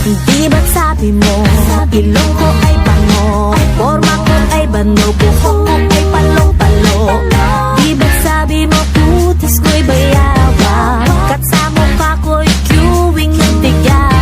Di ba't sabi mo, ilong ko ay bango, forma ko ay bano, buhok ko ay palong-palo. Di ba't sabi mo, kutis ko'y bayawak, kat sa mukha ko'y queuing ng tiga.